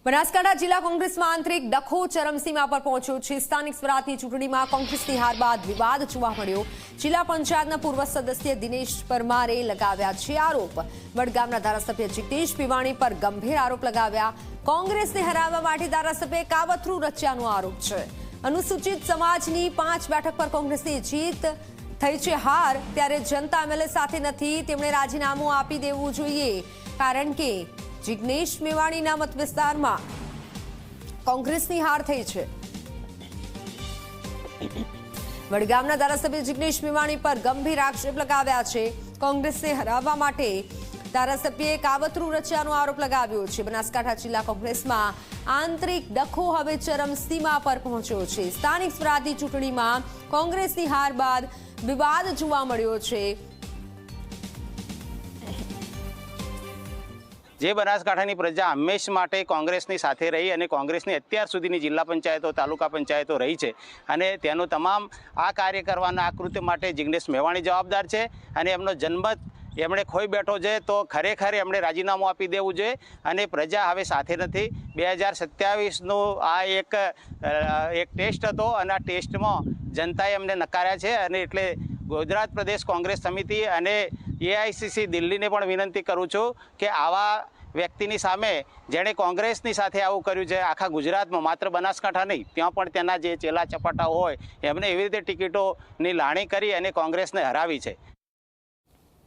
બનાસકાંઠા જિલ્લા કોંગ્રેસમાં આંતરિક ડખો ચરમસીમા પર પહોંચ્યો છે। સ્થાનિક સ્વરાજની ચૂંટણીમાં કોંગ્રેસની હાર બાદ વિવાદ જોવા મળ્યો। જિલ્લા પંચાયતના પૂર્વ સદસ્ય દિનેશ પરમારે લગાવ્યા છે આરોપ। વડગામના ધારાસભ્ય જિગ્નેશ મેવાણી પર ગંભીર આરોપ લગાવ્યા। કોંગ્રેસને હરાવવા માટે ધારાસભ્યએ કાવતરું રચ્યાનો આરોપ છે। અનુસૂચિત સમાજની 5 બેઠક પર કોંગ્રેસની જીત થઈ છે હાર, ત્યારે જનતા એમએલએ સાથે નથી, તેમણે રાજીનામું આપી દેવું જોઈએ, કારણ કે જિગ્નેશ મેવાણીના મત વિસ્તારમાં કોંગ્રેસની હાર થઈ છે। વડગામના ધારાસભ્ય જિગ્નેશ મેવાણી પર ગંભીર આક્ષેપ લગાવ્યા છે। કોંગ્રેસને હરાવવા માટે ધારાસભ્યએ કાવતરું રચ્યાનો આરોપ લગાવ્યો છે। બનાસકાંઠા જિલ્લા કોંગ્રેસમાં આંતરિક ડખો હવે ચરમસીમા પર પહોંચ્યો છે। સ્થાનિક સ્વરાજની ચૂંટણીમાં કોંગ્રેસની હાર બાદ વિવાદ જોવા મળ્યો છે। જે બનાસકાંઠાની પ્રજા હંમેશ માટે કોંગ્રેસની સાથે રહી અને કોંગ્રેસની અત્યાર સુધીની જિલ્લા પંચાયતો તાલુકા પંચાયતો રહી છે અને તેનું તમામ આ કાર્ય કરવાના આ કૃત્ય માટે જિગ્નેશ મેવાણી જવાબદાર છે અને એમનો જન્મત એમણે ખોઈ બેઠો છે, તો ખરેખર એમણે રાજીનામું આપી દેવું જોઈએ અને પ્રજા હવે સાથે નથી। 2027નું આ એક ટેસ્ટ હતો અને આ ટેસ્ટમાં જનતાએ એમને નકાર્યા છે અને એટલે ગુજરાત પ્રદેશ કોંગ્રેસ સમિતિ અને એઆઈસીસી દિલ્હીને પણ વિનંતી કરું છું કે આવા વ્યક્તિની સામે જેણે કોંગ્રેસની સાથે આવું કર્યું છે આખા ગુજરાતમાં, માત્ર બનાસકાંઠા નહીં, ત્યાં પણ તેના જે ચેલા ચપાટા હોય એમને એવી રીતે ટિકિટોની લાણી કરી અને કોંગ્રેસને હરાવી છે।